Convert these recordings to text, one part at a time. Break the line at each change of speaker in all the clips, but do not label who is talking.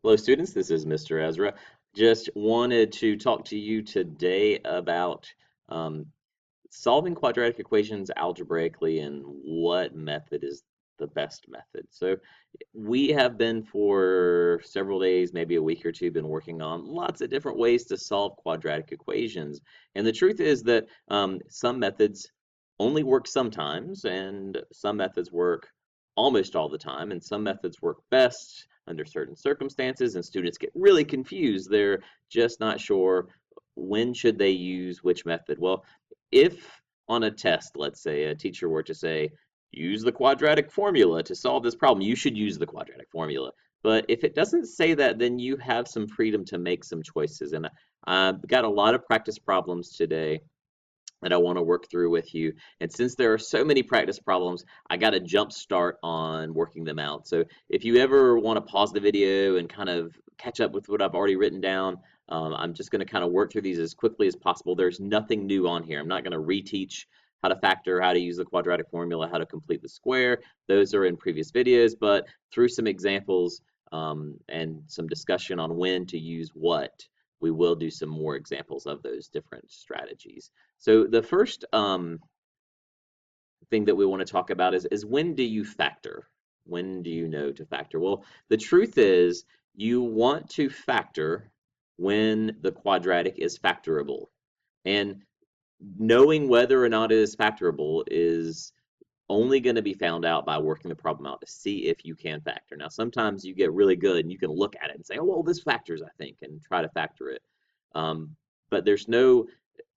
Hello, students. This is Mr. Ezra. Just wanted to talk to you today about um, solving quadratic equations algebraically and what method is the best method. So we have been for several days, maybe a week or two, been working on lots of different ways to solve quadratic equations. And the truth is that some methods only work sometimes, and some methods work almost all the time, and some methods work best under certain circumstances, and students get really confused. They're just not sure when should they use which method. Well, if on a test, let's say a teacher were to say, use the quadratic formula to solve this problem, you should use the quadratic formula. But if it doesn't say that, then you have some freedom to make some choices. And I've got a lot of practice problems today that I want to work through with you. And since there are so many practice problems, I got a jump start on working them out. So if you ever want to pause the video and kind of catch up with what I've already written down, I'm just going to kind of work through these as quickly as possible. There's nothing new on here. I'm not going to reteach how to factor, how to use the quadratic formula, how to complete the square. Those are in previous videos, but through some examples and some discussion on when to use what, we will do some more examples of those different strategies. So the first thing that we want to talk about is when do you factor? When do you know to factor? Well, the truth is you want to factor when the quadratic is factorable. And knowing whether or not it is factorable is only going to be found out by working the problem out to see if you can factor. Now, sometimes you get really good and you can look at it and say, oh, well, this factors, I think, and try to factor it. But there's no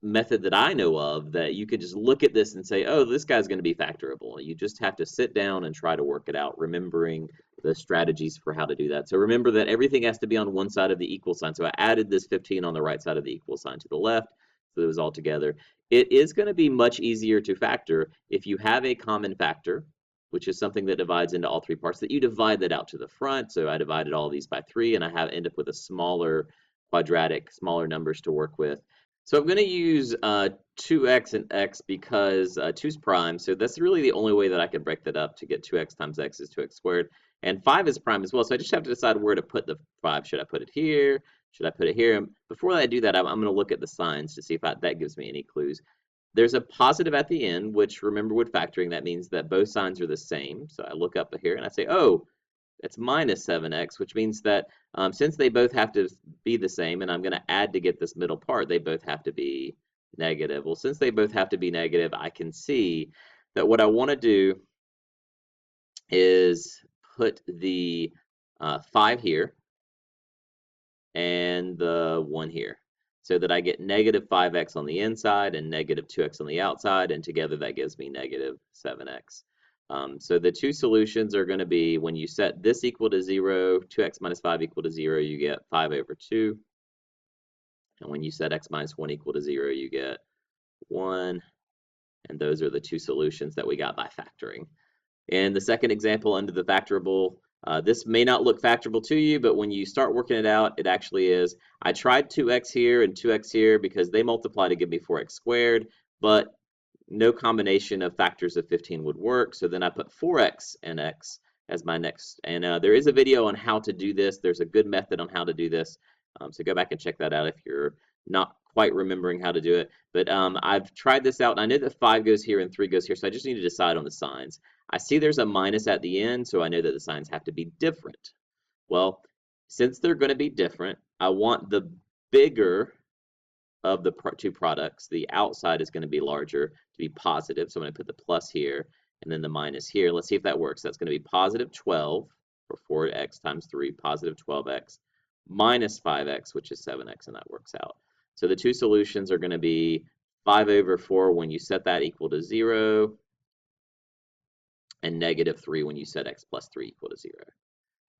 method that I know of that you could just look at this and say, oh, this guy's going to be factorable. You just have to sit down and try to work it out, remembering the strategies for how to do that. So remember that everything has to be on one side of the equal sign. So I added this 15 on the right side of the equal sign to the left, so it was all together. It is going to be much easier to factor if you have a common factor, which is something that divides into all three parts, that you divide that out to the front. So I divided all these by 3, and I end up with a smaller quadratic, smaller numbers to work with. So I'm going to use 2x and x because 2 is prime, so that's really the only way that I can break that up. To get 2x times x is 2x squared, and 5 is prime as well, so I just have to decide where to put the 5. Should I put it here? Should I put it here? And before I do that, I'm going to look at the signs to see if that gives me any clues. There's a positive at the end, which, remember, with factoring, that means that both signs are the same. So I look up here and I say, oh, it's minus 7x, which means that since they both have to be the same, and I'm going to add to get this middle part, they both have to be negative. Well, since they both have to be negative, I can see that what I want to do is put the 5 here and the 1 here, so that I get negative 5x on the inside and negative 2x on the outside, and together that gives me negative 7x. So the two solutions are going to be, when you set this equal to 0, 2x minus 5 equal to 0, you get 5 over 2. And when you set x minus 1 equal to 0, you get 1. And those are the two solutions that we got by factoring. In the second example, under the factorable, this may not look factorable to you, but when you start working it out, it actually is. I tried 2x here and 2x here because they multiply to give me 4x squared, but no combination of factors of 15 would work. So then I put 4x and x as my next. And there is a video on how to do this. There's a good method on how to do this. So go back and check that out if you're not quite remembering how to do it. But I've tried this out, and I know that 5 goes here and 3 goes here, so I just need to decide on the signs. I see there's a minus at the end, so I know that the signs have to be different. Well, since they're going to be different, I want the bigger of the two products. The outside is going to be larger to be positive, so I'm going to put the plus here and then the minus here. Let's see if that works. That's going to be positive 12, or 4x times 3, positive 12x, minus 5x, which is 7x, and that works out. So the two solutions are going to be 5 over 4 when you set that equal to 0, and negative 3 when you set x plus 3 equal to 0.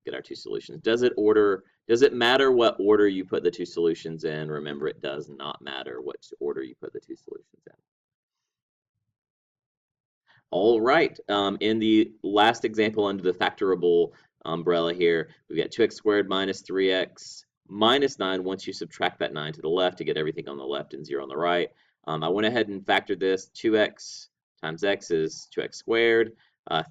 Get our two solutions. Does it matter what order you put the two solutions in? Remember, it does not matter what order you put the two solutions in. All right, in the last example under the factorable umbrella here, we've got 2x squared minus 3x minus 9 once you subtract that 9 to the left to get everything on the left and 0 on the right. I went ahead and factored this. 2x times x is 2x squared.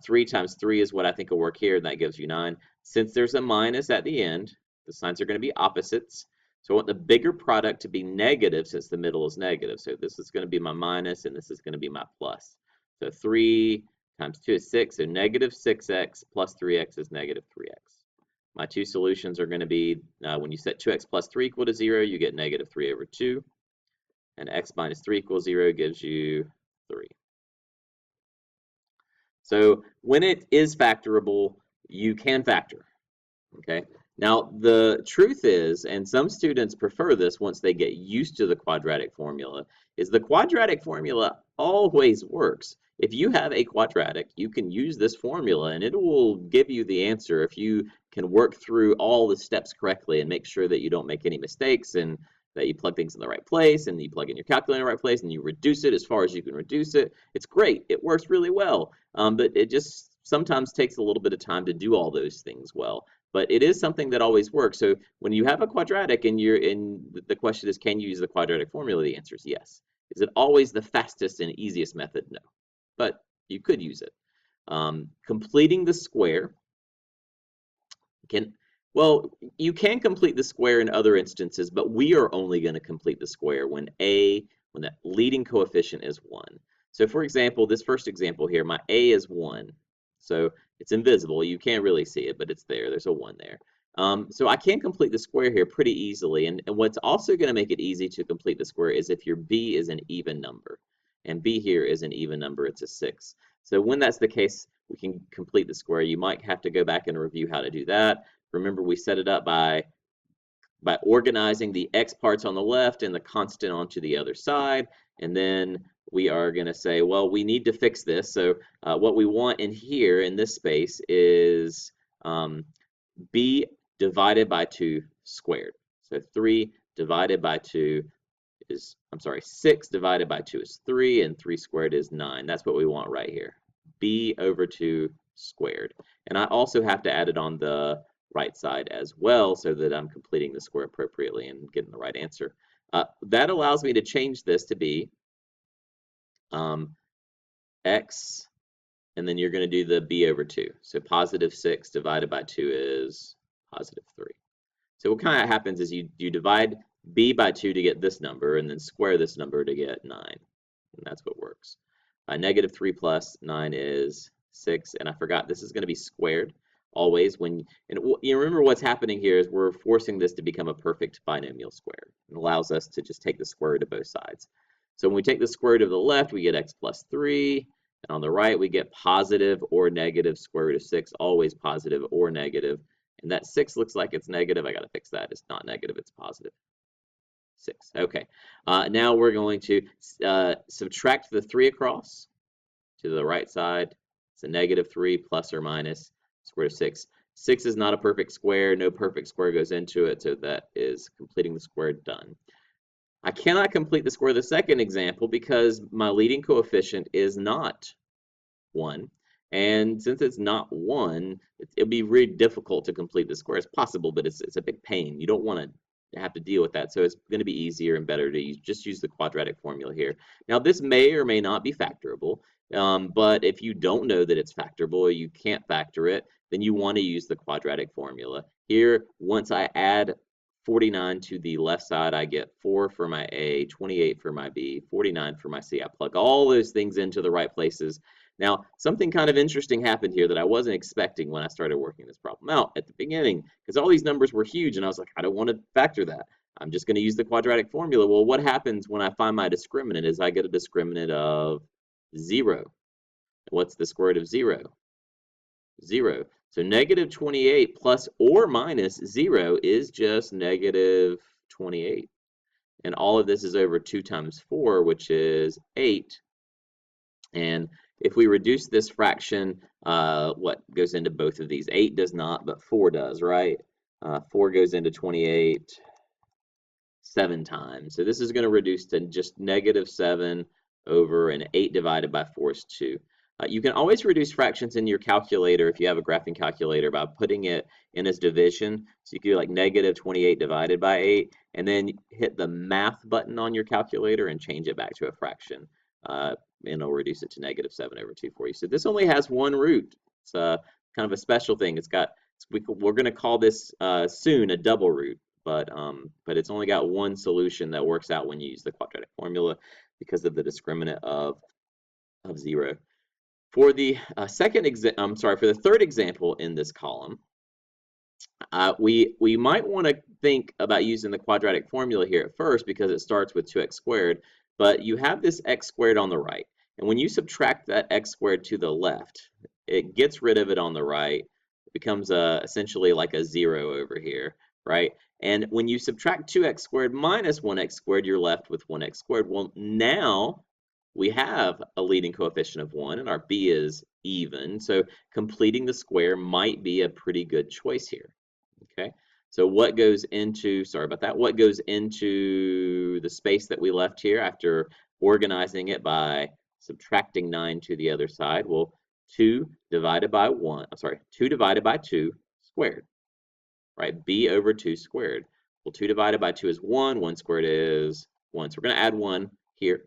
3 times 3 is what I think will work here, and that gives you 9. Since there's a minus at the end, The signs are going to be opposites. So I want the bigger product to be negative since the middle is negative. So this is going to be my minus and this is going to be my plus. So 3 times 2 is 6, so negative 6x plus 3x is negative 3x. My two solutions are going to be, when you set 2x plus 3 equal to 0, you get negative 3 over 2. And x minus 3 equals 0 gives you 3. So when it is factorable, you can factor. Okay. Now, the truth is, and some students prefer this once they get used to the quadratic formula, is the quadratic formula always works. If you have a quadratic, you can use this formula and it will give you the answer if you can work through all the steps correctly and make sure that you don't make any mistakes and that you plug things in the right place and you plug in your calculator in the right place and you reduce it as far as you can reduce it. It's great. It works really well. But it just sometimes takes a little bit of time to do all those things well. But it is something that always works. So when you have a quadratic and the question is, can you use the quadratic formula? The answer is yes. Is it always the fastest and easiest method? No. But you could use it. Completing the square well, you can complete the square in other instances, but we are only going to complete the square when the leading coefficient is 1. So for example, this first example here, my a is 1. So it's invisible. You can't really see it, but it's there. There's a 1 there. So I can complete the square here pretty easily. And what's also going to make it easy to complete the square is if your b is an even number. And b here is an even number. It's a 6. So when that's the case, we can complete the square. You might have to go back and review how to do that. Remember, we set it up by organizing the x parts on the left and the constant onto the other side. And then we are going to say, well, we need to fix this. So what we want in here in this space is b divided by 2 squared. So 3 divided by 2 is, 6 divided by 2 is 3, and 3 squared is 9. That's what we want right here. B over 2 squared. And I also have to add it on the right side as well so that I'm completing the square appropriately and getting the right answer. That allows me to change this to be x, and then you're going to do the b over 2. So positive 6 divided by 2 is positive 3. So what kind of happens is you divide b by 2 to get this number and then square this number to get 9. And that's what works. Negative 3 plus 9 is 6, and I forgot this is going to be squared always. And you remember what's happening here is we're forcing this to become a perfect binomial square. It allows us to just take the square root of both sides. So when we take the square root of the left, we get x plus 3, and on the right we get positive or negative square root of 6, always positive or negative. And that 6 looks like it's negative. I got to fix that. It's not negative, it's positive. 6. Okay. Now we're going to subtract the 3 across to the right side. It's a negative 3 plus or minus square root of 6. 6 is not a perfect square. No perfect square goes into it, so that is completing the square done. I cannot complete the square of the second example because my leading coefficient is not 1. And since it's not 1, it'll be really difficult to complete the square. It's possible, but it's a big pain. You don't want to have to deal with that. So it's going to be easier and better to just use the quadratic formula here. Now, this may or may not be factorable, but if you don't know that it's factorable or you can't factor it, then you want to use the quadratic formula. Here, once I add 49 to the left side, I get 4 for my A, 28 for my B, 49 for my C. I plug all those things into the right places. Now, something kind of interesting happened here that I wasn't expecting when I started working this problem out at the beginning, because all these numbers were huge, and I was like, I don't want to factor that. I'm just going to use the quadratic formula. Well, what happens when I find my discriminant is I get a discriminant of 0. What's the square root of 0? 0. So negative 28 plus or minus 0 is just negative 28. And all of this is over 2 times 4, which is 8. And if we reduce this fraction, what goes into both of these? 8 does not, but 4 does, right? 4 goes into 28 7 times. So this is going to reduce to just negative 7 over, and 8 divided by 4 is 2. You can always reduce fractions in your calculator if you have a graphing calculator by putting it in as division. So you can do like negative 28 divided by 8, and then hit the math button on your calculator and change it back to a fraction. And it'll reduce it to negative 7 over 2 for you. So this only has one root. It's kind of a special thing. It's got We're going to call this soon a double root, but it's only got one solution that works out when you use the quadratic formula because of the discriminant of 0. For the for the third example in this column, we might want to think about using the quadratic formula here at first because it starts with 2x squared, but you have this x squared on the right. And when you subtract that x squared to the left, it gets rid of it on the right. It becomes essentially like a 0 over here, right? And when you subtract 2x squared minus 1x squared, you're left with 1x squared. Well, now we have a leading coefficient of 1, and our b is even. So completing the square might be a pretty good choice here. Okay, so what goes into, sorry about that, what goes into the space that we left here after organizing it by subtracting 9 to the other side? Well, 2 divided by 2 divided by 2 squared, right? B over 2 squared. Well, 2 divided by 2 is 1, 1 squared is 1. So we're going to add 1 here,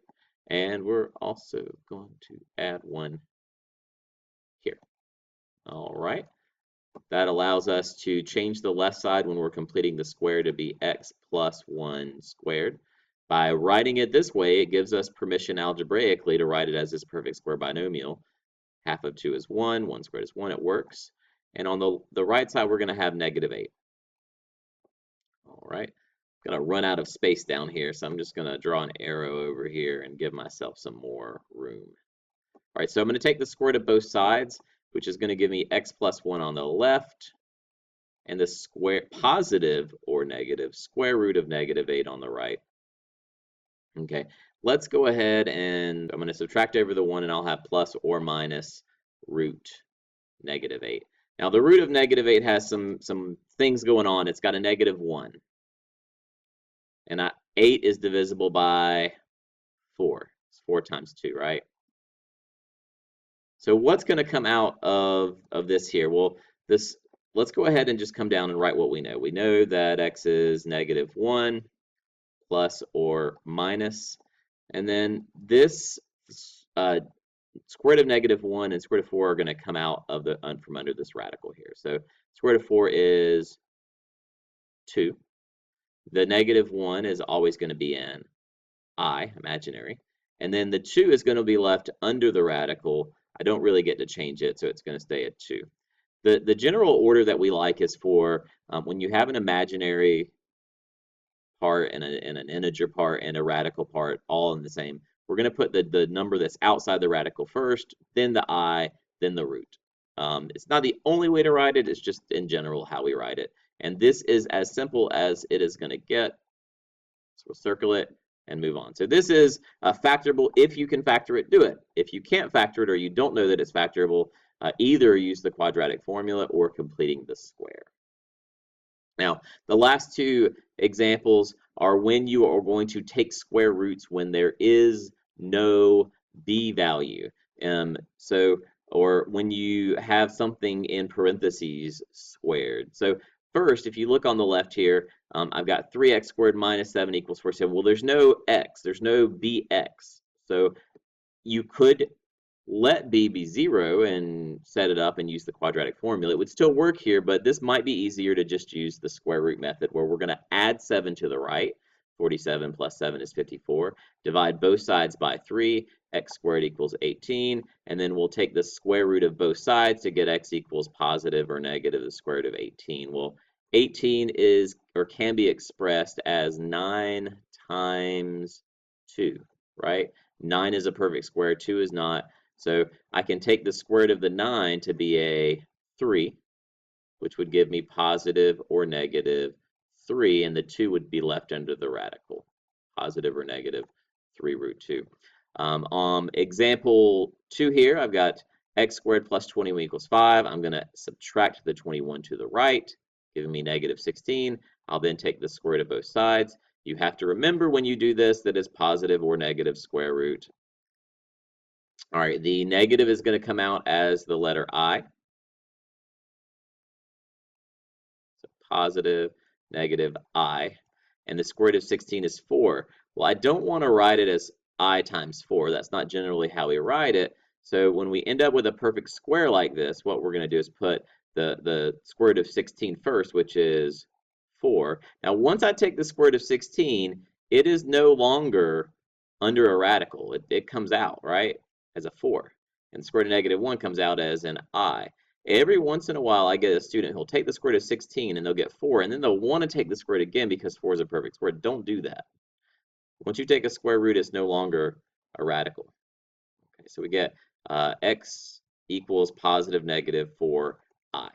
and we're also going to add 1 here. All right. That allows us to change the left side when we're completing the square to be x plus 1 squared. By writing it this way, it gives us permission algebraically to write it as this perfect square binomial. Half of 2 is 1, 1 squared is 1, it works. And on the right side, we're going to have negative 8. All right, I'm going to run out of space down here, so I'm just going to draw an arrow over here and give myself some more room. All right, so I'm going to take the square root of both sides, which is going to give me x plus 1 on the left, and the square positive or negative square root of negative 8 on the right. Okay, let's go ahead and I'm going to subtract over the 1, and I'll have plus or minus root negative 8. Now, the root of negative 8 has some things going on. It's got a negative 1. And 8 is divisible by 4. It's 4 times 2, right? So what's going to come out of this here? Well, let's go ahead and just come down and write what we know. We know that x is negative 1 plus or minus. And then this square root of negative 1 and square root of 4 are going to come out of from under this radical here. So square root of 4 is 2. The negative 1 is always going to be an I, imaginary. And then the 2 is going to be left under the radical. I don't really get to change it, so it's going to stay at 2. The general order that we like is for when you have an imaginary part and an integer part and a radical part all in the same, we're going to put the number that's outside the radical first, then the I, then the root. It's not the only way to write it, it's just in general how we write it. And this is as simple as it is going to get. So we'll circle it and move on. So this is factorable. If you can factor it, do it. If you can't factor it or you don't know that it's factorable, either use the quadratic formula or completing the square. Now, the last two examples are when you are going to take square roots when there is no b value. Or when you have something in parentheses squared. So first, if you look on the left here, I've got 3x squared minus 7 equals 47. Well, there's no x. There's no bx. So you could let b be 0 and set it up and use the quadratic formula. It would still work here, but this might be easier to just use the square root method where we're going to add 7 to the right. 47 plus 7 is 54. Divide both sides by 3. X squared equals 18. And then we'll take the square root of both sides to get x equals positive or negative the square root of 18. Well, 18 is or can be expressed as 9 times 2, right? 9 is a perfect square, 2 is not. So I can take the square root of the 9 to be a 3, which would give me positive or negative 3, and the 2 would be left under the radical, positive or negative 3 root 2. Example 2 here, I've got x squared plus 21 equals 5. I'm going to subtract the 21 to the right, giving me negative 16. I'll then take the square root of both sides. You have to remember when you do this that it's positive or negative square root. All right, the negative is going to come out as the letter I. So positive, negative I. And the square root of 16 is 4. Well, I don't want to write it as I times 4. That's not generally how we write it. So when we end up with a perfect square like this, what we're going to do is put the square root of 16 first, which is 4. Now, once I take the square root of 16, it is no longer under a radical. It comes out, right, as a 4. And the square root of negative 1 comes out as an I. Every once in a while, I get a student who'll take the square root of 16 and they'll get 4, and then they'll want to take the square root again because 4 is a perfect square. Don't do that. Once you take a square root, it's no longer a radical. Okay, so we get x equals positive negative 4i.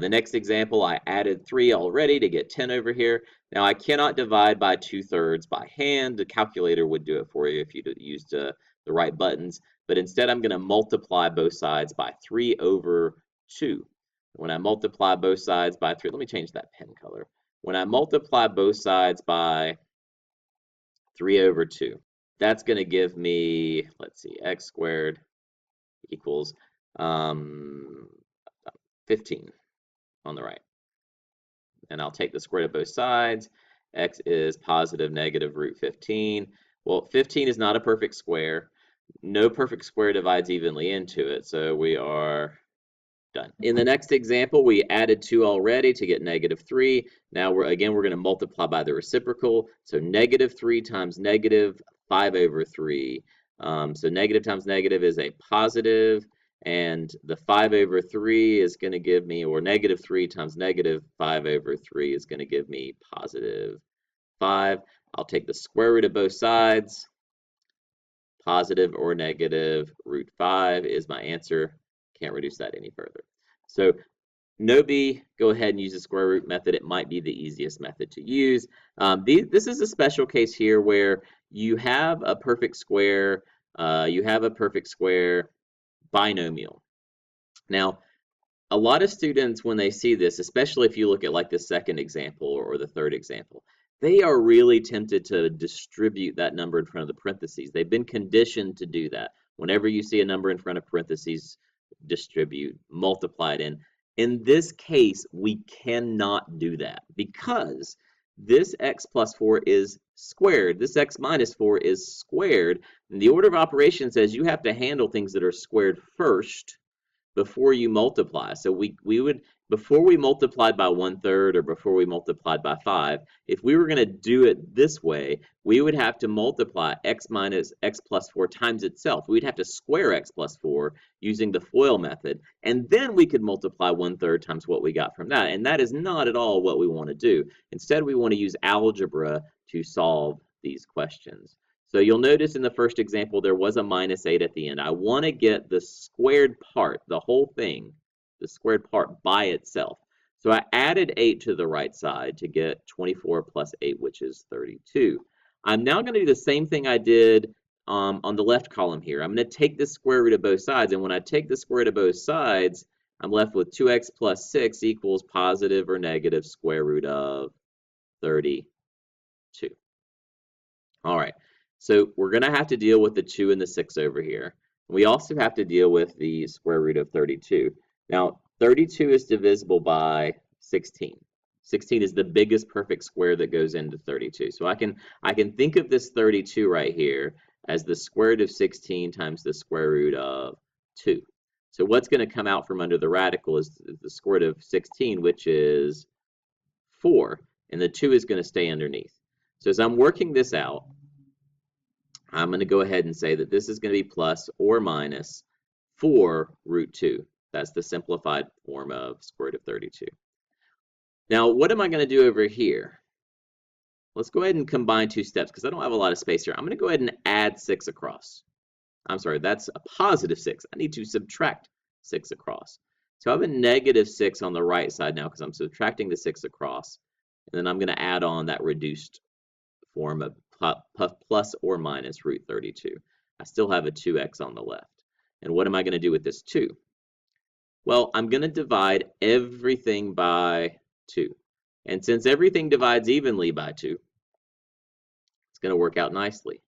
The next example, I added 3 already to get 10 over here. Now, I cannot divide by 2/3 by hand. The calculator would do it for you if you used the right buttons. But instead, I'm going to multiply both sides by 3 over 2. When I multiply both sides by 3, let me change that pen color. When I multiply both sides by 3 over 2, that's going to give me, let's see, x squared equals 15 on the right. And I'll take the square root of both sides. X is positive negative root 15. Well, 15 is not a perfect square. No perfect square divides evenly into it, so we are done. In the next example, we added 2 already to get negative 3. Now, we're going to multiply by the reciprocal. So negative 3 times negative 5 over 3. So negative times negative is a positive. And the 5 over 3 is going to give me, or negative 3 times negative 5 over 3 is going to give me positive 5. I'll take the square root of both sides. Positive or negative root 5 is my answer. Can't reduce that any further. So no B, go ahead and use the square root method. It might be the easiest method to use. This is a special case here where you have a perfect square. Binomial. Now, a lot of students, when they see this, especially if you look at like the second example or the third example, they are really tempted to distribute that number in front of the parentheses. They've been conditioned to do that. Whenever you see a number in front of parentheses, distribute, multiply it in. In this case, we cannot do that because this x plus 4 is squared. This x minus 4 is squared. And the order of operations says you have to handle things that are squared first before you multiply. So we would, before we multiplied by 1/3 or before we multiplied by 5, if we were going to do it this way, we would have to multiply x minus x plus 4 times itself. We'd have to square x plus 4 using the FOIL method, and then we could multiply 1/3 times what we got from that. And that is not at all what we want to do. Instead, we want to use algebra to solve these questions. So you'll notice in the first example, there was a -8 at the end. I want to get the squared part, the whole thing, the squared part by itself. So I added 8 to the right side to get 24 plus 8, which is 32. I'm now going to do the same thing I did on the left column here. I'm going to take the square root of both sides, and when I take the square root of both sides, I'm left with 2x plus 6 equals positive or negative square root of 32. All right. So we're going to have to deal with the 2 and the 6 over here. We also have to deal with the square root of 32. Now, 32 is divisible by 16. 16 is the biggest perfect square that goes into 32. So I can think of this 32 right here as the square root of 16 times the square root of 2. So what's going to come out from under the radical is the square root of 16, which is 4, and the 2 is going to stay underneath. So as I'm working this out, I'm going to go ahead and say that this is going to be plus or minus 4 root 2. That's the simplified form of square root of 32. Now, what am I going to do over here? Let's go ahead and combine 2 steps because I don't have a lot of space here. I'm going to go ahead and add 6 across. I'm sorry, that's a positive 6. I need to subtract 6 across. So I have a negative 6 on the right side now because I'm subtracting the 6 across. And then I'm going to add on that reduced form of plus or minus root 32. I still have a 2x on the left. And what am I going to do with this 2? Well, I'm going to divide everything by 2. And since everything divides evenly by 2, it's going to work out nicely.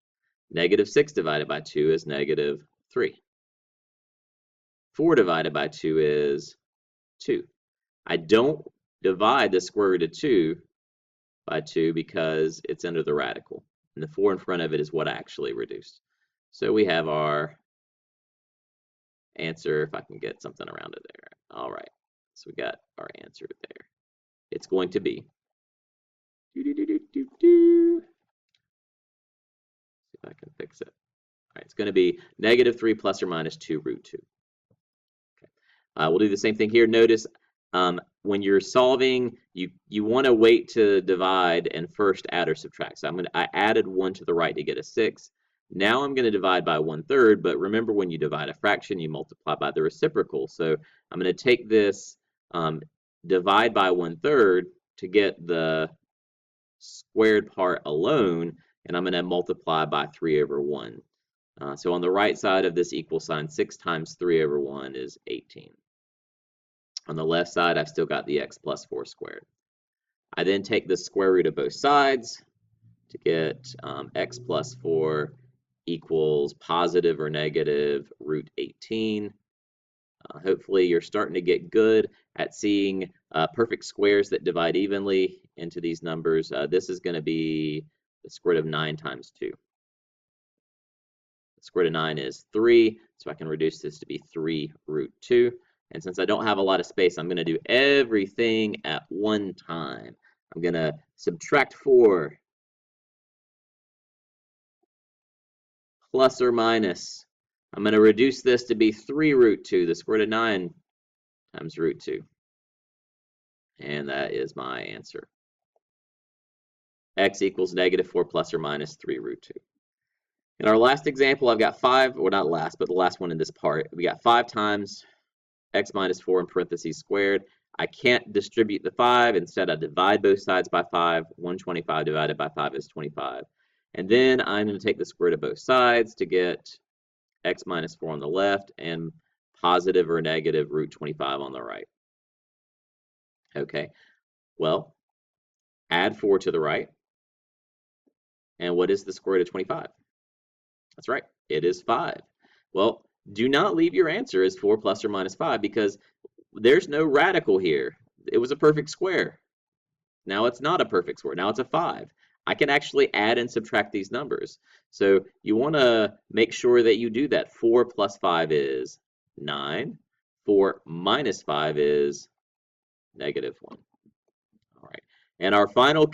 Negative 6 divided by 2 is negative 3. 4 divided by 2 is 2. I don't divide the square root of 2 by 2 because it's under the radical. And the 4 in front of it is what I actually reduced. So we have our answer, if I can get something around it there. All right. So we got our answer there. It's going to be, see if I can fix it. All right, it's going to be -3 plus or minus 2 root 2. Okay. We'll do the same thing here. Notice when you're solving, you want to wait to divide and first add or subtract. So I added 1 to the right to get a 6. Now I'm going to divide by 1/3, but remember when you divide a fraction, you multiply by the reciprocal. So I'm going to take this, divide by 1/3 to get the squared part alone, and I'm going to multiply by 3 over 1. So on the right side of this equal sign, 6 times 3 over 1 is 18. On the left side, I've still got the x plus 4 squared. I then take the square root of both sides to get x plus 4 equals positive or negative root 18. Hopefully you're starting to get good at seeing perfect squares that divide evenly into these numbers. This is going to be the square root of 9 times 2. The square root of 9 is 3, so I can reduce this to be 3 root 2. And since I don't have a lot of space, I'm going to do everything at one time. I'm going to subtract 4 plus or minus. I'm going to reduce this to be 3 root 2, the square root of 9 times root 2. And that is my answer. X equals -4 plus or minus 3 root 2. In our last example, I've got 5, or not last, but the last one in this part. We got 5 times x minus 4 in parentheses squared. I can't distribute the 5. Instead, I divide both sides by 5. 125 divided by 5 is 25. And then I'm going to take the square root of both sides to get x minus 4 on the left and positive or negative root 25 on the right. Okay, well, add 4 to the right. And what is the square root of 25? That's right, it is 5. Well, do not leave your answer as 4 plus or minus 5 because there's no radical here. It was a perfect square. Now it's not a perfect square. Now it's a 5. I can actually add and subtract these numbers. So you want to make sure that you do that. 4 plus 5 is 9. 4 minus 5 is -1. All right. And our final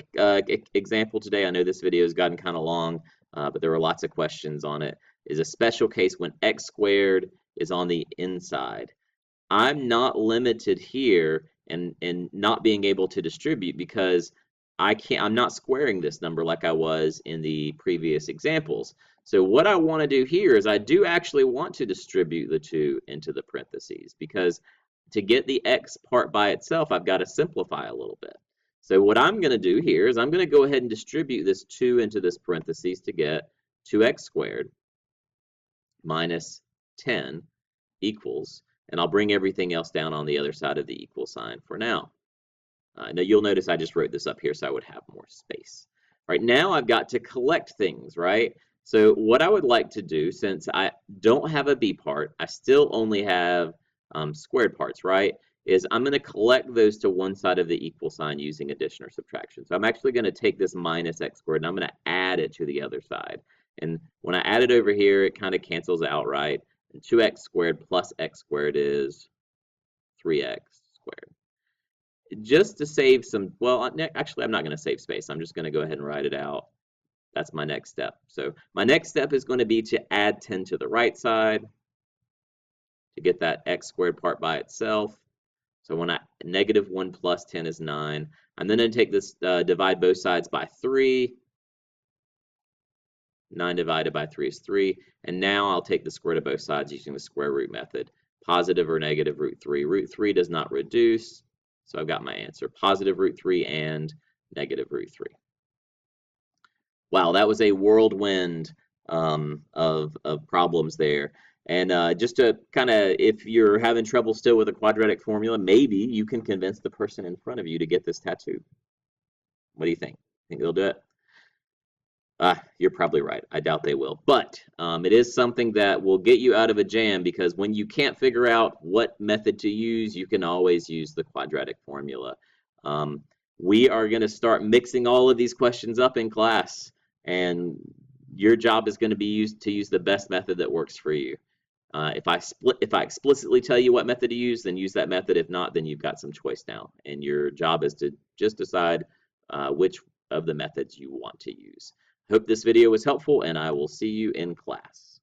example today, I know this video has gotten kind of long, but there were lots of questions on it, is a special case when x squared is on the inside. I'm not limited here and not being able to distribute because I'm not squaring this number like I was in the previous examples. So what I want to do here is I do actually want to distribute the 2 into the parentheses because to get the x part by itself, I've got to simplify a little bit. So what I'm going to do here is I'm going to go ahead and distribute this 2 into this parentheses to get 2x squared minus 10 equals, and I'll bring everything else down on the other side of the equal sign for now. Now you'll notice I just wrote this up here so I would have more space. Right now I've got to collect things, right? So what I would like to do, since I don't have a b part, I still only have squared parts, right? Is I'm going to collect those to one side of the equal sign using addition or subtraction. So I'm actually going to take this minus x squared and I'm going to add it to the other side. And when I add it over here, it kind of cancels out, right? And 2x squared plus x squared is 3x squared. Just to save some, well, actually, I'm not going to save space. I'm just going to go ahead and write it out. That's my next step. So my next step is going to be to add 10 to the right side to get that x squared part by itself. So when -1 plus 10 is 9. I'm then going to take this, divide both sides by 3. 9 divided by 3 is 3. And now I'll take the square root of both sides using the square root method. Positive or negative root 3. Root 3 does not reduce. So I've got my answer, positive root 3 and negative root 3. Wow, that was a whirlwind of problems there. And just to kind of, if you're having trouble still with a quadratic formula, maybe you can convince the person in front of you to get this tattoo. What do you think? Think they'll do it? You're probably right. I doubt they will. But it is something that will get you out of a jam because when you can't figure out what method to use, you can always use the quadratic formula. We are going to start mixing all of these questions up in class, and your job is going to be to use the best method that works for you. If I explicitly tell you what method to use, then use that method. If not, then you've got some choice now, and your job is to just decide which of the methods you want to use. Hope this video was helpful, and I will see you in class.